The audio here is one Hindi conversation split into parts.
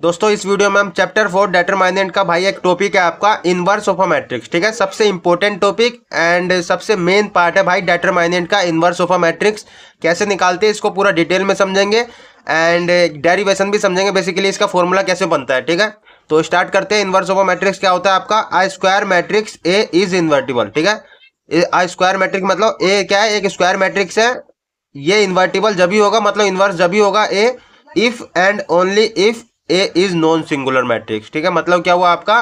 दोस्तों इस वीडियो में हम चैप्टर 4 डिटरमिनेंट का भाई एक टॉपिक है आपका इनवर्स ऑफ अ मैट्रिक्स। ठीक है, सबसे इंपॉर्टेंट टॉपिक एंड सबसे मेन पार्ट है भाई डिटरमिनेंट का इनवर्स ऑफ अ मैट्रिक्स। कैसे निकालते हैं इसको पूरा डिटेल में समझेंगे एंड डेरिवेशन भी समझेंगे, बेसिकली इसका फॉर्मूला कैसे बनता है। ठीक है, तो स्टार्ट करते हैं। इनवर्स ऑफ अ मैट्रिक्स क्या होता है आपका? I square matrix A is invertible. ठीक है, आई स्क्वायर मैट्रिक्स मतलब ए क्या है? एक स्क्वायर मैट्रिक्स है, ये इन्वर्टिबल जब ही होगा, मतलब इनवर्स जब ही होगा A if and only if A is non singular matrix. ठीक है, मतलब क्या हुआ आपका?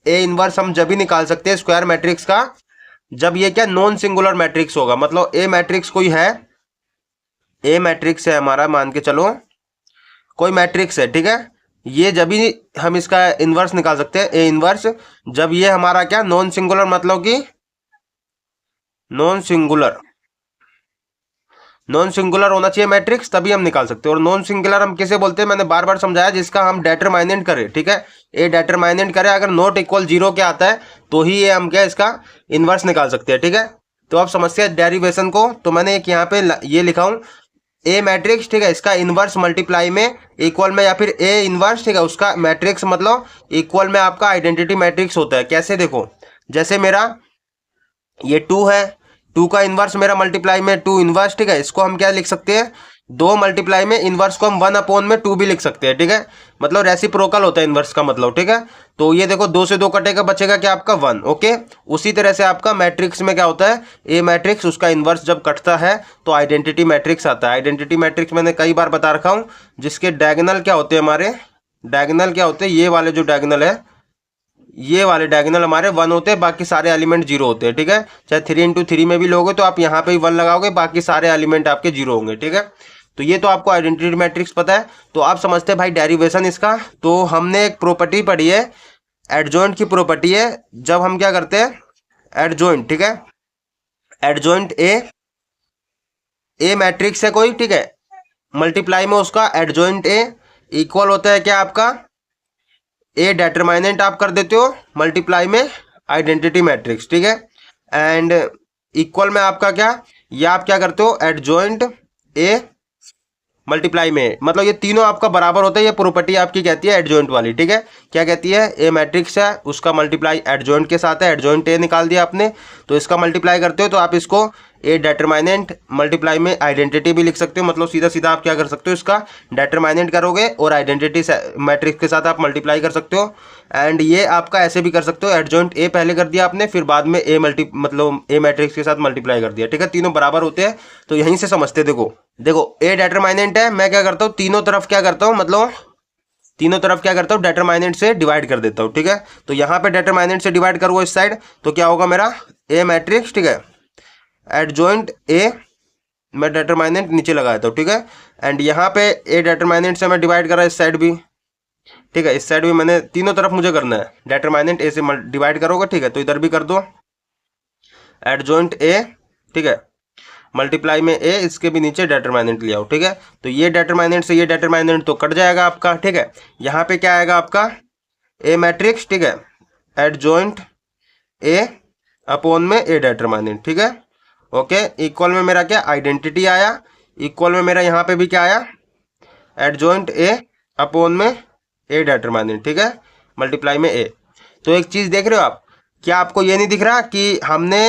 ए इनवर्स हम जब ही निकाल सकते हैं स्क्वायर मैट्रिक्स का जब ये क्या नॉन सिंगुलर मैट्रिक्स होगा। मतलब ए मैट्रिक्स कोई है, ए मैट्रिक्स है हमारा, मान के चलो कोई मैट्रिक्स है। ठीक है, ये जब ही हम इसका इनवर्स निकाल सकते हैं, ए इनवर्स, जब ये हमारा क्या नॉन सिंगुलर, मतलब कि नॉन सिंगुलर होना चाहिए मैट्रिक्स, तभी हम निकाल सकते हैं। और नॉन सिंगुलर हम किसे बोलते हैं? मैंने बार बार समझाया, जिसका हम डिटरमिनेंट करें। ठीक है, ए डिटरमिनेंट करें, अगर नॉट इक्वल 0 के आता है तो ही ये हम क्या इसका इनवर्स निकाल सकते हैं। ठीक है, तो अब समझते हैं डेरिवेशन को। तो मैंने एक यहाँ पे ये लिखा हूँ ए मैट्रिक्स। ठीक है, इसका इनवर्स मल्टीप्लाई में इक्वल में, या फिर ए इनवर्स, ठीक है, उसका मैट्रिक्स मतलब इक्वल में आपका आइडेंटिटी मैट्रिक्स होता है। कैसे देखो, जैसे मेरा ये 2 है, 2 का इनवर्स मेरा मल्टीप्लाई में 2 इनवर्स। ठीक है, इसको हम क्या लिख सकते हैं? 2 मल्टीप्लाई में इनवर्स को हम 1/2 भी लिख सकते हैं। ठीक है, मतलब रेसिप्रोकल होता है इनवर्स का मतलब। ठीक है, तो ये देखो 2 से 2 कटेगा, बचेगा क्या आपका 1। ओके, उसी तरह से आपका मैट्रिक्स में क्या होता है? ए मैट्रिक्स, उसका इनवर्स जब कटता है तो आइडेंटिटी मैट्रिक्स आता है। आइडेंटिटी मैट्रिक्स मैंने कई बार बता रखा हूँ, जिसके डायगोनल क्या होते हैं हमारे? डायगोनल क्या होते हैं? ये वाले जो डायगोनल है, ये वाले डायगोनल हमारे 1 होते हैं, बाकी सारे एलिमेंट 0 होते हैं। ठीक है, चाहे 3 × 3 में भी लोगे तो आप यहाँ पे ही 1 लगाओगे, बाकी सारे एलिमेंट आपके 0 होंगे। ठीक है, तो ये तो आपको आइडेंटिटी मैट्रिक्स पता है। तो आप समझते हैं भाई डेरिवेशन इसका। तो हमने एक प्रॉपर्टी पढ़ी है, एडजॉइंट की प्रॉपर्टी है। जब हम क्या करते हैं एडजॉइंट, ठीक है, एडजॉइंट ए मैट्रिक्स है कोई, ठीक है, मल्टीप्लाई में उसका एडजॉइंट ए इक्वल होता है क्या आपका? ए डिटरमिनेंट आप कर देते हो मल्टीप्लाई में आइडेंटिटी मैट्रिक्स। ठीक है, एंड इक्वल में आपका क्या, या आप क्या करते हो एडजॉइंट ए मल्टीप्लाई में, मतलब ये तीनों आपका बराबर होता है। ये प्रॉपर्टी आपकी कहती है एडजॉइंट वाली। ठीक है, क्या कहती है? ए मैट्रिक्स है, उसका मल्टीप्लाई एडजॉइंट के साथ है, एडजॉइंट ए निकाल दिया आपने, तो इसका मल्टीप्लाई करते हो तो आप इसको ए डिटरमिनेंट मल्टीप्लाई में आइडेंटिटी भी लिख सकते हो। मतलब सीधा सीधा आप क्या कर सकते हो, इसका डिटरमिनेंट करोगे और आइडेंटिटी मैट्रिक्स के साथ आप मल्टीप्लाई कर सकते हो। एंड ये आपका ऐसे भी कर सकते हो, एडजॉइंट ए पहले कर दिया आपने, फिर बाद में ए मतलब ए मैट्रिक्स के साथ मल्टीप्लाई कर दिया। ठीक है, तीनों बराबर होते हैं, तो यहीं से समझते। देखो ए डिटरमिनेंट है, मैं क्या करता हूँ तीनों तरफ क्या करता हूँ, मतलब तीनों तरफ क्या करता हूँ डिटरमिनेंट से डिवाइड कर देता हूँ। ठीक है, तो यहाँ पे डिटरमिनेंट से डिवाइड करूँगा इस साइड, तो क्या होगा मेरा ए मैट्रिक्स, ठीक है, एडजॉइंट ए, मैं डिटरमिनेंट नीचे लगा देता हूँ। ठीक है, एंड यहाँ पे ए डिटरमिनेंट से मैं डिवाइड कर रहा इस साइड भी। ठीक है, इस साइड भी मैंने तीनों तरफ मुझे करना है, डिटरमिनेंट ए से डिवाइड करोगे। ठीक है, तो इधर भी कर दो एडजॉइंट ए, ठीक है, मल्टीप्लाई में ए, इसके भी नीचे डिटरमिनेंट ले आओ। ठीक है, तो ये डिटरमिनेंट से ये डिटरमिनेंट तो कट जाएगा आपका। ठीक है, यहाँ पे क्या आएगा आपका ए मैट्रिक्स, ठीक है, एडजॉइंट ए अपॉन में ए डिटरमिनेंट। ठीक है, ओके, इक्वल में मेरा क्या आइडेंटिटी आया, इक्वल में मेरा यहाँ पे भी क्या आया एडजॉइंट ए अपॉन में ए डिटरमिनेंट। ठीक है, मल्टीप्लाई में ए। तो एक चीज देख रहे हो आप, क्या आपको ये नहीं दिख रहा कि हमने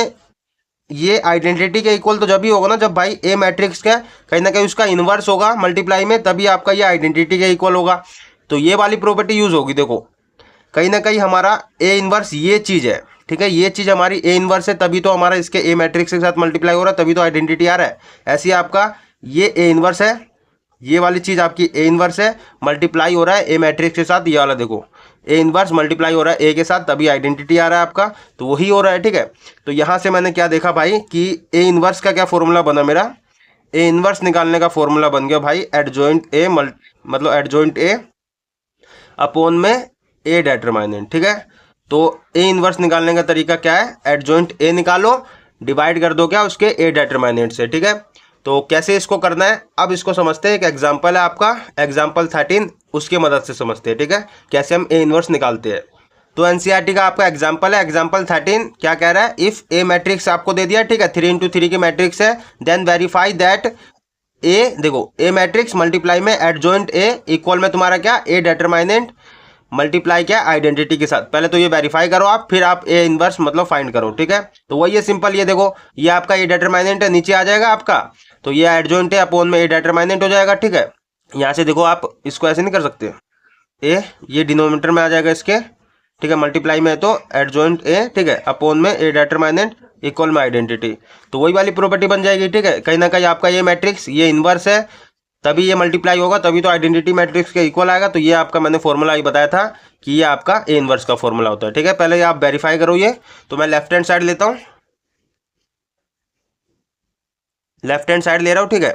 ये आइडेंटिटी के इक्वल तो जब ही होगा ना जब भाई ए मैट्रिक्स का कहीं ना कहीं उसका इनवर्स होगा मल्टीप्लाई में, तभी आपका ये आइडेंटिटी के इक्वल होगा। तो ये वाली प्रॉपर्टी यूज होगी। देखो कहीं ना कहीं हमारा ए इनवर्स ये चीज है। ठीक है, ये चीज हमारी ए इनवर्स है, तभी तो हमारा इसके ए मैट्रिक्स के साथ मल्टीप्लाई हो रहा है, तभी तो आइडेंटिटी आ रहा है। ऐसे ही आपका ये ए इनवर्स है, ये वाली चीज आपकी ए इनवर्स है, मल्टीप्लाई हो रहा है ए मैट्रिक्स के साथ, ये वाला देखो ए इनवर्स मल्टीप्लाई हो रहा है ए के साथ, तभी आइडेंटिटी आ रहा है आपका, तो वही हो रहा है। ठीक है, तो यहां से मैंने क्या देखा भाई कि ए इनवर्स का क्या फॉर्मूला बना मेरा? ए इनवर्स निकालने का फॉर्मूला बन गया भाई एडजॉइंट ए मतलब एडजॉइंट ए अपॉन में ए डिटरमिनेंट। ठीक है, तो ए इनवर्स निकालने का तरीका क्या है? एडजॉइंट ए निकालो, डिवाइड कर दो क्या उसके ए डिटरमिनेंट से। ठीक है, तो कैसे इसको करना है अब इसको समझते हैं। एक एग्जांपल है आपका एग्जांपल 13, उसकी मदद से समझते हैं। ठीक है, कैसे हम ए इनवर्स निकालते हैं। तो एनसीईआरटी का आपका एग्जांपल है एग्जांपल 13, क्या कह रहा है? इफ ए मैट्रिक्स आपको दे दिया, ठीक है, 3 × 3 की मैट्रिक्स है, देन वेरीफाई दैट ए, देखो ए मैट्रिक्स मल्टीप्लाई में एडजॉइंट ए इक्वल में तुम्हारा क्या, ए डिटरमाइनेंट मल्टीप्लाई क्या, आइडेंटिटी के साथ। पहले तो ये वेरीफाई करो आप, फिर आप ए इनवर्स मतलब फाइंड करो, ठीक है। तो वही है सिंपल, ये देखो ये आपका ए डिटरमाइनेंट है, नीचे आ जाएगा आपका, तो ये एडजॉइंट है अपोन में ए डिटरमाइनेंट हो जाएगा, ठीक है। यहाँ से देखो आप इसको ऐसे नहीं कर सकते, ए ये डिनोमिनेटर में आ जाएगा इसके, ठीक है, मल्टीप्लाई में है तो एडजॉइंट ए, ठीक है, अपोन में ए डिटरमाइनेंट इक्वल में आइडेंटिटी, तो वही वाली प्रॉपर्टी बन जाएगी, ठीक है। कहीं ना कहीं आपका ये मैट्रिक्स ये इनवर्स है, तभी ये मल्टीप्लाई होगा, तभी तो आइडेंटिटी मैट्रिक्स के इक्वल आएगा। तो ये आपका मैंने फॉर्मूला ही बताया था कि ये आपका ए इनवर्स का फॉर्मूला होता है, ठीक है। पहले आप वेरीफाई करो ये, तो मैं लेफ्ट हैंड साइड लेता हूँ, लेफ्ट हैंड साइड ले रहा हूँ, ठीक है।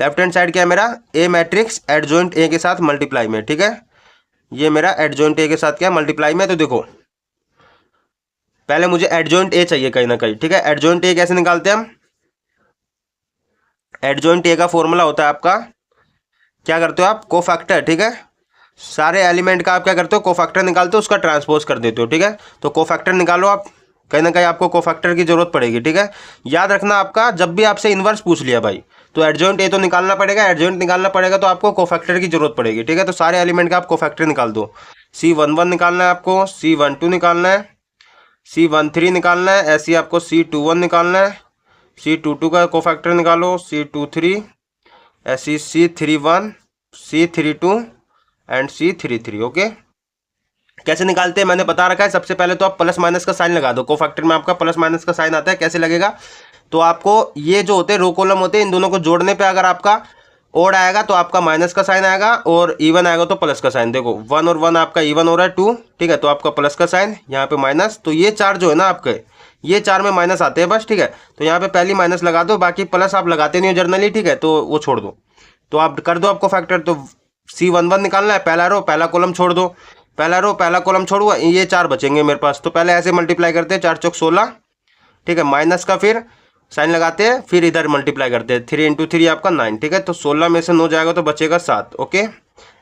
लेफ्ट हैंड साइड क्या है मेरा, ए मैट्रिक्स एडजॉइंट ए के साथ मल्टीप्लाई में, ठीक है। ये मेरा एडजॉइंट ए के साथ क्या मल्टीप्लाई में, तो देखो पहले मुझे एडजॉइंट ए चाहिए कहीं ना कहीं, ठीक है। एडजॉइंट ए कैसे निकालते हैं हम, एडजॉइंट ए का फॉर्मूला होता है आपका, क्या करते हो आप, कोफैक्टर, ठीक है। सारे एलिमेंट का आप क्या करते हो, कोफैक्टर निकालते हो, उसका ट्रांसपोज कर देते हो, ठीक है। तो कोफैक्टर निकालो आप, कहीं ना कहीं आपको कोफैक्टर की जरूरत पड़ेगी, ठीक है। याद रखना आपका, जब भी आपसे इनवर्स पूछ लिया भाई, तो एडजॉइंट ए तो निकालना पड़ेगा, एडजॉइंट निकालना पड़ेगा तो आपको कोफैक्टर की जरूरत पड़ेगी, ठीक है। तो सारे एलिमेंट का आप कोफैक्टर निकाल दो, C11 निकालना है आपको, C12 निकालना है, C13 निकालना है, ऐसे ही आपको C21 निकालना है, C22 का कोफैक्टर निकालो, C23, ऐसे C31, C32 and C33, okay. कैसे निकालते हैं मैंने बता रखा है। सबसे पहले तो आप प्लस माइनस का साइन लगा दो, कोफैक्टर में आपका प्लस माइनस का साइन आता है, कैसे लगेगा, तो आपको ये जो होते हैं रो कॉलम होते हैं, इन दोनों को जोड़ने पे अगर आपका ओड आएगा तो आपका माइनस का साइन आएगा, और इवन आएगा तो प्लस का साइन। देखो 1 और 1 आपका इवन हो रहा है 2, ठीक है, तो आपका प्लस का साइन, यहाँ पे माइनस, तो ये 4 जो है ना आपके, ये 4 में माइनस आते हैं बस, ठीक है। तो यहाँ पे पहली माइनस लगा दो, बाकी प्लस आप लगाते नहीं हो जर्नली, ठीक है, तो वो छोड़ दो, तो आप कर दो आपको फैक्टर। तो C11 निकालना है, पहला रो पहला कॉलम छोड़ दो, पहला रो पहला कॉलम छोड़ूंगा, ये 4 बचेंगे मेरे पास। तो पहले ऐसे मल्टीप्लाई करते हैं, 4 चौक 16, ठीक है, माइनस का फिर साइन लगाते हैं, फिर इधर मल्टीप्लाई करते हैं, 3 × 3 आपका 9, ठीक है। तो 16 में से 9 जाएगा तो बचेगा 7, ओके।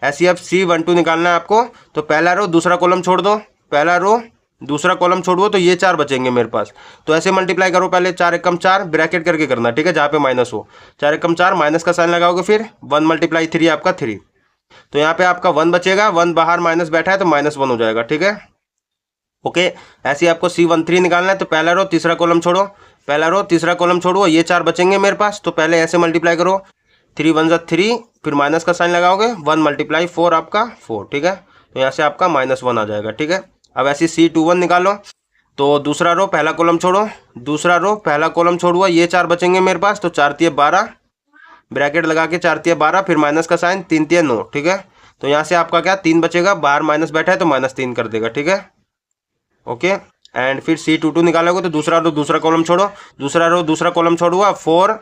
ऐसे ही अब C12 निकालना है आपको, तो पहला रो दूसरा कॉलम छोड़ दो, पहला रो दूसरा कॉलम छोड़ो, तो ये 4 बचेंगे मेरे पास। तो ऐसे मल्टीप्लाई करो, पहले 4 एकम 4 ब्रैकेट करके करना, ठीक है, जहाँ पे माइनस हो, 4 एकम 4 माइनस का साइन लगाओगे, फिर 1 × 3 आपका 3, तो यहाँ पे आपका 1 बचेगा, 1 बाहर माइनस बैठा है तो -1 हो जाएगा, ठीक है, ओके। ऐसे ही आपको C13 निकालना है, तो पहला रो तीसरा कॉलम छोड़ो, पहला रो तीसरा कॉलम छोड़ो, ये 4 बचेंगे मेरे पास। तो पहले ऐसे मल्टीप्लाई करो, 3 × 1 = 3, फिर माइनस का साइन लगाओगे, 1 × 4 आपका 4, ठीक है। तो यहाँ से आपका -1 आ जाएगा, ठीक है। अब ऐसे C21 निकालो, तो दूसरा रो पहला कॉलम छोड़ो, दूसरा रो पहला कॉलम छोड़ो, ये 4 बचेंगे मेरे पास। तो 4 × 3 = 12, ब्रैकेट लगा के 4 × 3 = 12, फिर माइनस का साइन, 3 × 3 = 9, ठीक है। तो यहाँ से आपका क्या 3 बचेगा, बाहर माइनस बैठा है तो -3 कर देगा, ठीक है, ओके। एंड फिर C22 निकालोगे, तो दूसरा रो दूसरा कॉलम छोड़ो, दूसरा रो दूसरा कॉलम छोड़ूंगा, 4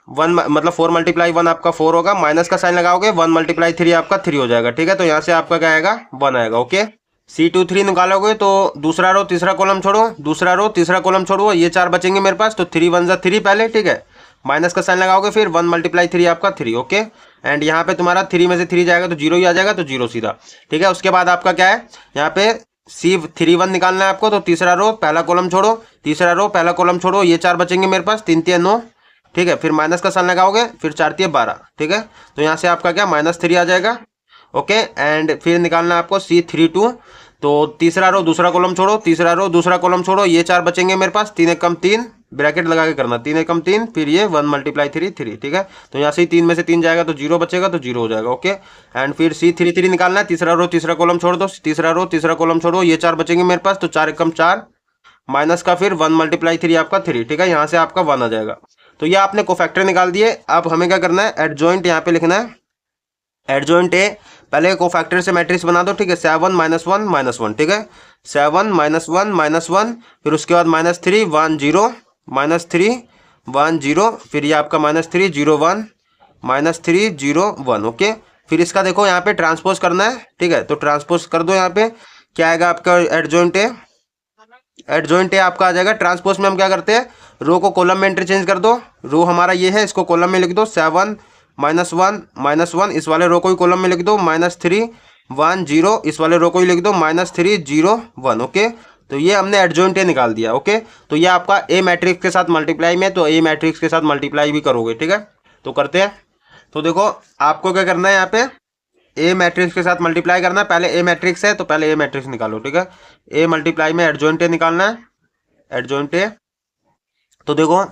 1 मतलब 4 × 1 आपका 4 होगा, माइनस का साइन लगाओगे, 1 × 3 आपका 3 हो जाएगा, ठीक है। तो यहाँ से आपका क्या आएगा, 1 आएगा, ओके। C23 निकालोगे, तो दूसरा रो तीसरा कॉलम छोड़ो, दूसरा रो तीसरा कॉलम छोड़ो, ये 4 बचेंगे मेरे पास। तो 3 × 1 = 3 पहले, ठीक है, माइनस का साइन लगाओगे, फिर 1 × 3 आपका 3, ओके। एंड यहाँ पे तुम्हारा 3 में से 3 जाएगा तो 0 ही आ जाएगा, तो 0 सीधा, ठीक है। उसके बाद आपका क्या है, यहाँ पे C31 निकालना है आपको, तो तीसरा रो पहला कॉलम छोड़ो, तीसरा रो पहला कॉलम छोड़ो, ये 4 बचेंगे मेरे पास, 3 × 3 = 9, ठीक है, फिर माइनस का साइन लगाओगे, फिर 4 × 3 = 12, ठीक है। तो यहाँ से आपका क्या -3 आ जाएगा, ओके। एंड फिर निकालना है आपको C32, तो तीसरा रो दूसरा कॉलम छोड़ो, तीसरा रो दूसरा कॉलम छोड़ो, ये 4 बचेंगे मेरे पास, 3 × 3 ब्रैकेट लगा के करना, 3 × 3, फिर ये 1 × 3 3, ठीक है। तो यहाँ से 3 में से 3 जाएगा तो 0 बचेगा, तो 0 हो जाएगा, ओके। एंड फिर C33 निकालना है, तीसरा रो तीसरा कॉलम छोड़ दो, तीसरा रो तीसरा कॉलम छोड़ो, ये 4 बचेंगे मेरे पास। तो 4 × 4 माइनस का फिर 1 × 3 आपका 3, ठीक है, यहाँ से आपका 1 आ जाएगा। तो ये आपने कोफैक्टर निकाल दिए। अब हमें क्या करना है, एडजॉइंट यहाँ पे लिखना है, एडजॉइंट ए, पहले कोफैक्टर से मैट्रिक्स बना दो, ठीक है, 7 -1 -1, ठीक है, 7 -1 -1, फिर उसके बाद -3 1 0 -3 1 0, फिर ये आपका -3 0 1 -3 0 1, ओके। फिर इसका देखो यहाँ पे ट्रांसपोज करना है, ठीक है, तो ट्रांसपोज कर दो। यहाँ पे क्या आएगा आपका एडजॉइंट ए, एडजॉइंट ए आपका आ जाएगा। ट्रांसपोज में हम क्या करते हैं, रो को कॉलम में इंटरचेंज कर दो, रो हमारा ये है, इसको कॉलम में लिख दो, 7 -1 -1, इस वाले रो को ही कॉलम में लिख दो, -3 1 0, इस वाले रो को ही लिख दो, -3 0 1, ओके। तो ये हमने एडजॉइंट ए निकाल दिया, ओके। तो ये आपका ए मैट्रिक्स के साथ मल्टीप्लाई में, तो ए मैट्रिक्स के साथ मल्टीप्लाई भी करोगे, ठीक है। तो करते हैं, तो देखो आपको क्या करना है, यहाँ पे ए मैट्रिक्स के साथ मल्टीप्लाई करना है। पहले ए मैट्रिक्स है तो पहले ए मैट्रिक्स निकालो, ठीक है। ए मल्टीप्लाई में एडजॉइंट ए निकालना है, एडजॉइंट ए। तो देखो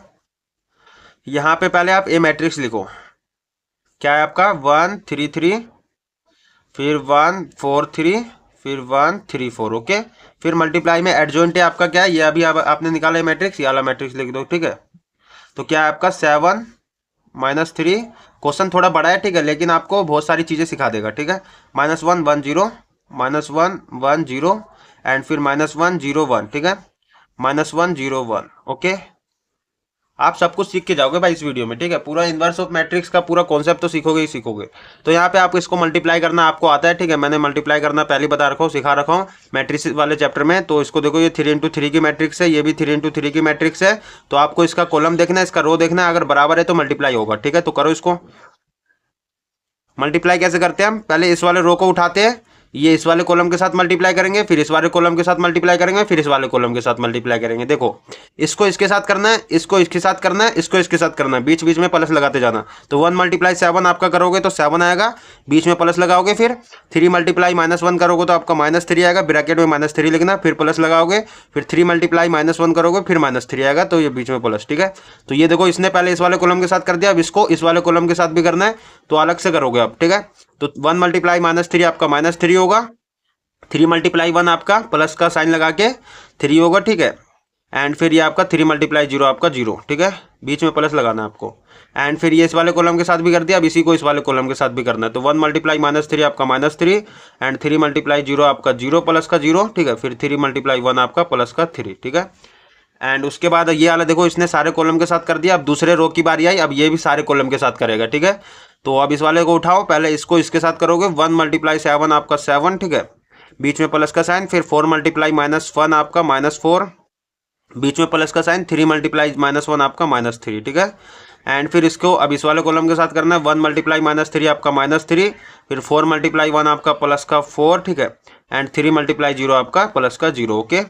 यहाँ पे पहले आप ए मैट्रिक्स लिखो, क्या है आपका 1 3 3, फिर 1 4 3, फिर 1 3 4, ओके। फिर मल्टीप्लाई में एडजॉइंट ए आपका क्या है, ये अभी आपने निकाला है मैट्रिक्स, ये वाला मैट्रिक्स लिख दो, ठीक है। तो क्या है आपका 7 -3। क्वेश्चन थोड़ा बड़ा है, ठीक है, लेकिन आपको बहुत सारी चीज़ें सिखा देगा, ठीक है। -1 1 0, -1 1 0, एंड फिर -1 0 1, ठीक है। -1 0 1, ओके। आप सब कुछ सीख के जाओगे भाई इस वीडियो में, ठीक है। पूरा इनवर्स ऑफ मैट्रिक्स का पूरा कॉन्सेप्ट तो सीखोगे ही सीखोगे। तो यहाँ पे आपको इसको मल्टीप्लाई करना आपको आता है, ठीक है। मैंने मल्टीप्लाई करना पहले बता रखा हूँ, सिखा रखा हूँ मैट्रिक्स वाले चैप्टर में। तो इसको देखो, ये 3 × 3 की मैट्रिक्स है, ये भी 3 × 3 की मैट्रिक्स है। तो आपको इसका कॉलम देखना है, इसका रो देखना है, अगर बराबर है तो मल्टीप्लाई होगा, ठीक है। तो करो इसको। मल्टीप्लाई कैसे करते हैं हम, पहले इस वाले रो को उठाते हैं, ये इस वाले कॉलम के साथ मल्टीप्लाई करेंगे, फिर इस वाले कॉलम के साथ मल्टीप्लाई करेंगे, फिर इस वाले कॉलम के साथ मल्टीप्लाई करेंगे। देखो इसको इसके साथ करना है, इसको इसके साथ करना है, इसको इसके साथ करना है, बीच बीच में प्लस लगाते जाना। तो 1 × 7 आपका करोगे तो 7 आएगा, बीच में प्लस लगाओगे। फिर 3 × -1 करोगे तो आपका -3 आएगा, ब्रैकेट में -3 लिखना, फिर प्लस लगाओगे। फिर 3 × -1 करोगे, फिर -3 आएगा, तो ये बीच में प्लस, ठीक है। तो ये देखो इसने पहले इस वाले कॉलम के साथ कर दिया, अब इसको इस वाले कॉलम के साथ भी करना है, तो अलग से करोगे आप, ठीक है। तो 1 × -3 आपका -3 होगा, 3 × 1 आपका प्लस का साइन लगा के 3 होगा, ठीक है। एंड फिर ये आपका 3 × 0 आपका 0, ठीक है, बीच में प्लस लगाना है आपको। एंड फिर ये इस वाले कॉलम के साथ भी कर दिया, अब इसी को इस वाले कॉलम के साथ भी करना है। तो 1 × -3 आपका -3, एंड 3 × 0 आपका 0 प्लस का 0, ठीक है। फिर 3 × 1 आपका प्लस का 3, ठीक है। एंड उसके बाद ये वाला देखो इसने सारे कॉलम के साथ कर दिया, अब दूसरे रो की बारी आई, अब ये भी सारे कॉलम के साथ करेगा, ठीक है। तो अब इस वाले को उठाओ, पहले इसको इसके साथ करोगे, 1 × 7 आपका 7, ठीक है, बीच में प्लस का साइन। फिर 4 × -1 आपका -4, बीच में प्लस का साइन। 3 × -1 आपका -3, ठीक है। एंड फिर इसको अब इस वाले कॉलम के साथ करना है, 1 × -3 आपका -3, फिर 4 × 1 आपका प्लस का 4, ठीक है। एंड 3 × 0 आपका प्लस का 0, ओके।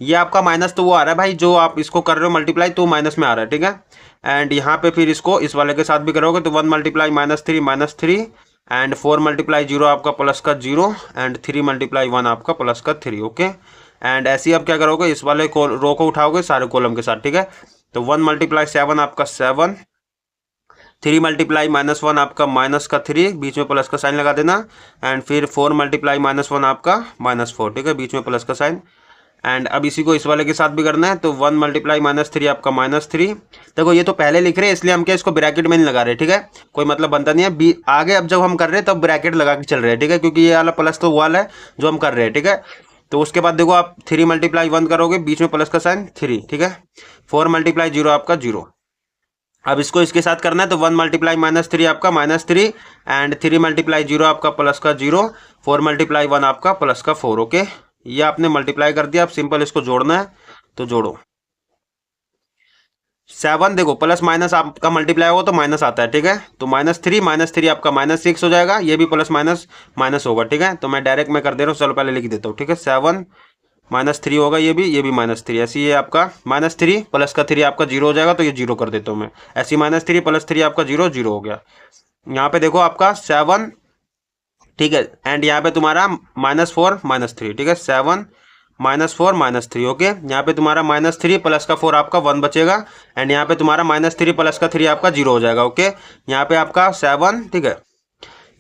ये आपका माइनस तो वो आ रहा है भाई, जो आप इसको कर रहे हो मल्टीप्लाई, तो माइनस में आ रहा है, ठीक है। एंड यहाँ पे फिर इसको इस वाले के साथ भी करोगे, तो 1 × -3 एंड 4 × 0 आपका प्लस का 0, एंड 3 × 1 आपका प्लस का 3, ओके। एंड ऐसे ही अब क्या करोगे, इस वाले रो को उठाओगे सारे कॉलम के साथ, ठीक है। तो 1 × 7 आपका 7, 3 × -1 आपका -3, बीच में प्लस का साइन लगा देना। एंड फिर 4 × -1 आपका -4, ठीक है, बीच में प्लस का साइन। एंड अब इसी को इस वाले के साथ भी करना है, तो 1 × -3 आपका -3। देखो ये तो पहले लिख रहे हैं, इसलिए हम क्या इसको ब्रैकेट में नहीं लगा रहे, ठीक है, कोई मतलब बनता नहीं है। आगे अब जब हम कर रहे हैं तब ब्रैकेट लगा के चल रहे हैं, ठीक है, क्योंकि ये वाला प्लस तो वो वाला है जो हम कर रहे हैं, ठीक है। तो उसके बाद देखो आप 3 × 1 करोगे, बीच में प्लस का साइन 3, ठीक है। 4 × 0 आपका 0। अब इसको इसके साथ करना है, तो 1 × -3 आपका -3, एंड 3 × 0 आपका प्लस का 0, 4 × 1 आपका प्लस का 4, ओके। ये आपने मल्टीप्लाई कर दिया, अब सिंपल इसको जोड़ना है, तो जोड़ो। 7 देखो प्लस माइनस आपका मल्टीप्लाई होगा तो माइनस आता है, ठीक है। तो -3 आपका -6 हो जाएगा, ये भी प्लस माइनस माइनस होगा, ठीक है। तो मैं डायरेक्ट में कर दे रहा हूँ, चलो पहले लिख देता हूँ, ठीक है। 7 -3 होगा, ये भी -3, ऐसे ये आपका -3 प्लस का 3 आपका 0 हो जाएगा, तो ये 0 कर देता हूँ मैं, ऐसे -3 + 3 आपका 0 0 हो गया। यहाँ पे देखो आपका 7, ठीक है, एंड यहाँ पे तुम्हारा -4 -3, ठीक है, 7 -4 -3, ओके। यहाँ पे तुम्हारा -3 प्लस का 4 आपका 1 बचेगा, एंड यहाँ पे तुम्हारा -3 प्लस का 3 आपका 0 हो जाएगा, ओके। यहाँ पे आपका 7, ठीक है,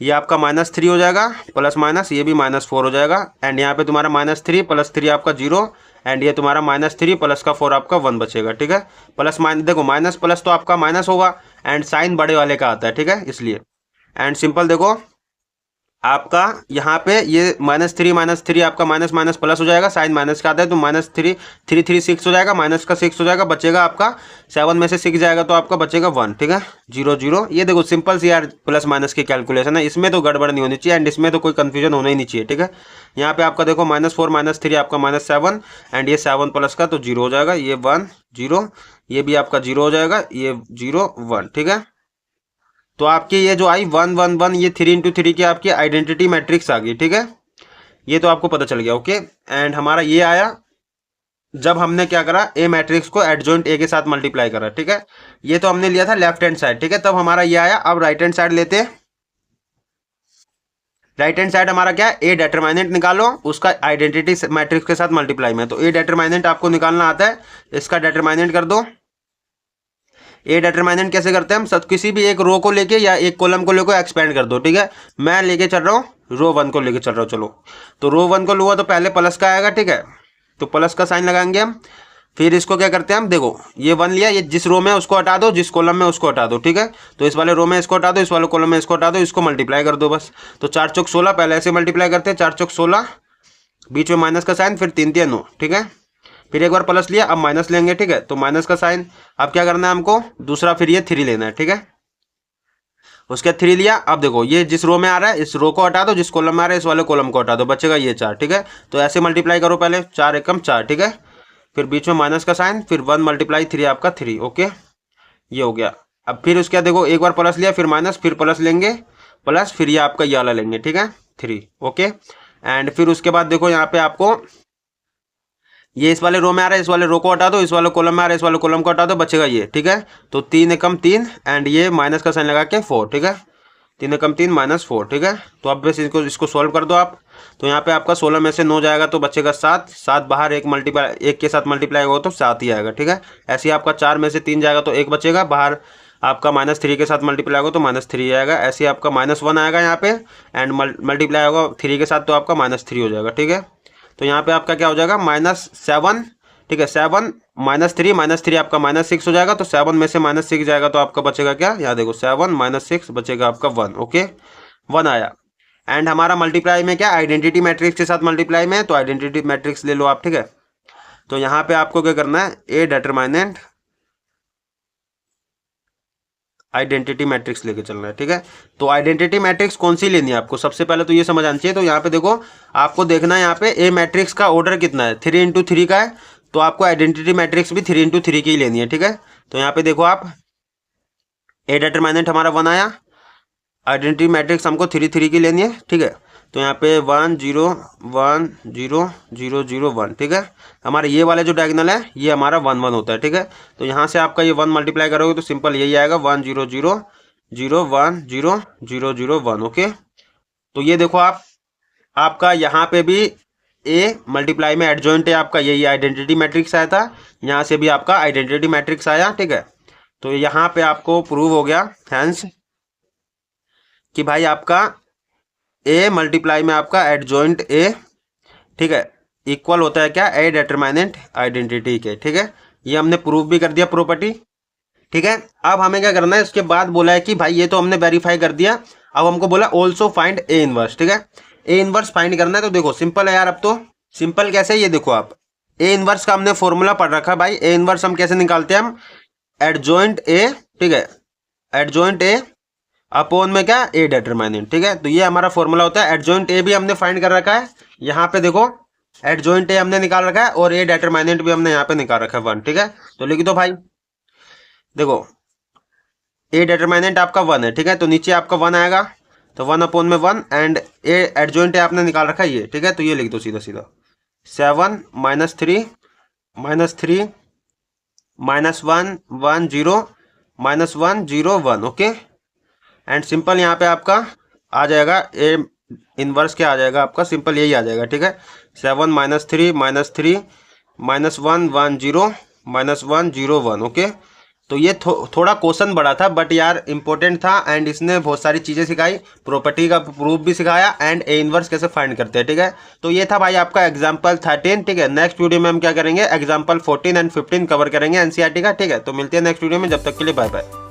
ये आपका -3 हो जाएगा, प्लस माइनस ये भी -4 हो जाएगा, एंड यहाँ पे तुम्हारा -3 + 3 आपका 0, एंड ये तुम्हारा -3 प्लस का 4 आपका 1 बचेगा, ठीक है। प्लस माइनस देखो माइनस प्लस तो आपका माइनस होगा, एंड साइन बड़े वाले का आता है, ठीक है, इसलिए। एंड सिंपल देखो आपका यहाँ पे ये -3 आपका माइनस माइनस प्लस हो जाएगा, साइन माइनस का आता है, तो -3 3 3 6 हो जाएगा, माइनस का 6 हो जाएगा, बचेगा आपका 7 में से 6 जाएगा तो आपका बचेगा 1, ठीक है, 0 0। ये देखो सिंपल सी यार प्लस माइनस की कैलकुलेशन है, इसमें तो गड़बड़ नहीं होनी चाहिए, एंड इसमें तो कोई कंफ्यूजन होना ही नहीं चाहिए, ठीक है। यहाँ पे आपका देखो -4 -3 आपका -7, एंड ये 7 प्लस का तो 0 हो जाएगा, ये 1 0, ये भी आपका 0 हो जाएगा, ये 0 1, ठीक है। तो आपकी ये जो आई 1 1 1, ये 3 × 3 की आपकी आइडेंटिटी मैट्रिक्स आ गई, ठीक है, ये तो आपको पता चल गया, ओके। एंड हमारा ये आया जब हमने क्या करा, ए मैट्रिक्स को एडजॉइंट ए के साथ मल्टीप्लाई करा, ठीक है। ये तो हमने लिया था लेफ्ट हैंड साइड, ठीक है, तब हमारा ये आया। अब राइट हैंड साइड लेते हैं। राइट हैंड साइड हमारा क्या है, ए डेटरमाइनेंट निकालो, उसका आइडेंटिटी मैट्रिक्स के साथ मल्टीप्लाई में। तो ए डेटरमाइनेंट आपको निकालना आता है, इसका डेटरमाइनेंट कर दो। ए डेटरमाइनेंट कैसे करते हैं हम, सब किसी भी एक रो को लेके या एक कॉलम को लेकर एक्सपेंड कर दो, ठीक है। मैं लेके चल रहा हूँ रो 1 को लेके चल रहा हूँ, चलो। तो रो 1 को लूँगा तो पहले प्लस का आएगा, ठीक है, तो प्लस का साइन लगाएंगे हम। फिर इसको क्या करते हैं हम, देखो ये 1 लिया, ये जिस रो में उसको हटा दो, जिस कॉलम में उसको हटा दो, ठीक है। तो इस वाले रो में इसको हटा दो, इस वाले कॉलम में इसको हटा दो, इसको मल्टीप्लाई कर दो बस। तो 4 चौक 16, पहले ऐसे मल्टीप्लाई करते हैं, 4 चौक 16, बीच में माइनस का साइन, फिर 3 3 9, ठीक है। फिर एक बार प्लस लिया, अब माइनस लेंगे, ठीक है, तो माइनस का साइन। अब क्या करना है हमको, दूसरा फिर ये 3 लेना है, ठीक है। उसके 3 लिया, अब देखो ये जिस रो में आ रहा है इस रो को हटा दो, जिस कॉलम में आ रहा है इस वाले कॉलम को हटा दो, बचेगा ये 4, ठीक है। तो ऐसे मल्टीप्लाई करो पहले, 4 एकम 4, ठीक है। फिर बीच में माइनस का साइन, फिर 1 मल्टीप्लाई 3 आपका 3, ओके, ये हो गया। अब फिर उसके बाद देखो एक बार प्लस लिया, फिर माइनस, फिर प्लस लेंगे, प्लस, फिर ये आपका ये वाला लेंगे, ठीक है, 3, ओके। एंड फिर उसके बाद देखो यहाँ पे आपको ये इस वाले रो में आ रहा है, इस वाले रो को हटा दो, इस वाले कॉलम में आ रहा है इस वाले कॉलम को हटा दो, बचेगा ये, ठीक है। तो 3 एकम 3 एंड ये माइनस का साइन लगा के 4, ठीक है, 3 एकम 3 माइनस 4, ठीक है। तो अब बस इसको सॉल्व कर दो आप। तो यहाँ पे आपका 16 में से 9 जाएगा तो बचेगा 7, 7 बाहर, एक के साथ मल्टीप्लाई होगा तो 7 ही आएगा, ठीक है। ऐसे ही आपका 4 में से 3 जाएगा तो 1 बचेगा, बाहर आपका -3 के साथ मल्टीप्लाई होगा तो -3 आएगा। ऐसे ही आपका -1 आएगा यहाँ पे, एंड मल्टीप्लाई होगा 3 के साथ तो आपका -3 हो जाएगा, ठीक है। तो यहाँ पे आपका क्या हो जाएगा, -7, ठीक है, 7 -3 आपका -6 हो जाएगा। तो 7 में से -6 जाएगा तो आपका बचेगा क्या, यहाँ देखो 7 -6 बचेगा आपका 1, ओके, 1 आया। एंड हमारा मल्टीप्लाई में क्या, आइडेंटिटी मैट्रिक्स के साथ मल्टीप्लाई में है, तो आइडेंटिटी मैट्रिक्स ले लो आप, ठीक है। तो यहाँ पे आपको क्या करना है, ए डेटरमाइनेंट आइडेंटिटी मैट्रिक्स लेके चलना है, ठीक है। तो आइडेंटिटी मैट्रिक्स कौन सी लेनी है आपको, सबसे पहले तो ये समझ आनी चाहिए। तो यहाँ पे देखो आपको देखना है, यहाँ पे ए मैट्रिक्स का ऑर्डर कितना है, 3 × 3 का है, तो आपको आइडेंटिटी मैट्रिक्स भी 3 × 3 की ही लेनी है, ठीक है। तो यहाँ पे देखो आप, ए डेटरमाइनेंट हमारा 1 आया, आइडेंटिटी मैट्रिक्स हमको 3 3 की लेनी है, ठीक है। तो यहाँ पे 1 0 1 0 0 0 1, ठीक है। हमारे ये वाले जो डायगोनल है ये हमारा 1 1 होता है, ठीक है। तो यहाँ से आपका ये 1 मल्टीप्लाई करोगे तो सिंपल यही आएगा, 1 0 0 0 1 0 0 0 1, ओके। तो ये देखो आप, आपका यहाँ पे भी ए मल्टीप्लाई में एडजॉइंट है आपका, यही आइडेंटिटी मैट्रिक्स आया था, यहाँ से भी आपका आइडेंटिटी मैट्रिक्स आया, ठीक है। तो यहाँ पे आपको प्रूव हो गया हैंस कि भाई आपका ए मल्टीप्लाई में आपका एडजॉइंट ए, ठीक है, इक्वल होता है क्या, ए डेटरमाइनेंट आइडेंटिटी के, ठीक है। ये हमने प्रूव भी कर दिया प्रॉपर्टी, ठीक है। अब हमें क्या करना है, इसके बाद बोला है कि भाई ये तो हमने वेरीफाई कर दिया, अब हमको बोला ऑल्सो फाइंड ए इनवर्स, ठीक है। ए इनवर्स फाइंड करना है, तो देखो सिंपल है यार, अब तो सिंपल कैसे, ये देखो आप, ए इनवर्स का हमने फॉर्मूला पढ़ रखा है भाई। ए इनवर्स हम कैसे निकालते हैं, हम एडजॉइंट ए, ठीक है, एडजॉइंट ए अपॉन में क्या, ए डेटरमाइनेंट, ठीक है। तो ये हमारा फॉर्मूला होता है। एडजॉइंट ए भी हमने फाइंड कर रखा है, यहाँ पे देखो एडजॉइंट ए हमने निकाल रखा है, और ए डेटरमाइनेंट भी हमने यहाँ पे निकाल रखा है 1, ठीक है। तो लिख दो भाई, देखो ए डेटरमाइनेंट आपका 1 है, ठीक है, तो नीचे आपका 1 आएगा, तो 1 अपॉन में 1, एंड ए एडजॉइंट ए आपने निकाल रखा है ये, ठीक है। तो ये लिख दो सीधा सीधा, 7 -3 -3 -1 1 0 -1 0 1, ओके। एंड सिंपल यहाँ पे आपका आ जाएगा ए इनवर्स, क्या आ जाएगा आपका, सिंपल यही आ जाएगा, ठीक है। 7 -3 -3 -1 1 0 -1 0 1, ओके। तो ये थोड़ा क्वेश्चन बड़ा था, बट यार इंपॉर्टेंट था, एंड इसने बहुत सारी चीज़ें सिखाई, प्रॉपर्टी का प्रूफ भी सिखाया, एंड ए इनवर्स कैसे फाइंड करते हैं, ठीक है। तो ये था भाई आपका एग्जाम्पल 13, ठीक है। नेक्स्ट वीडियो में हम क्या करेंगे, एग्जाम्पल 14 एंड 15 कवर करेंगे एनसीईआरटी का, ठीक है। तो मिलते हैं नेक्स्ट वीडियो में, जब तक के लिए बाय बाय।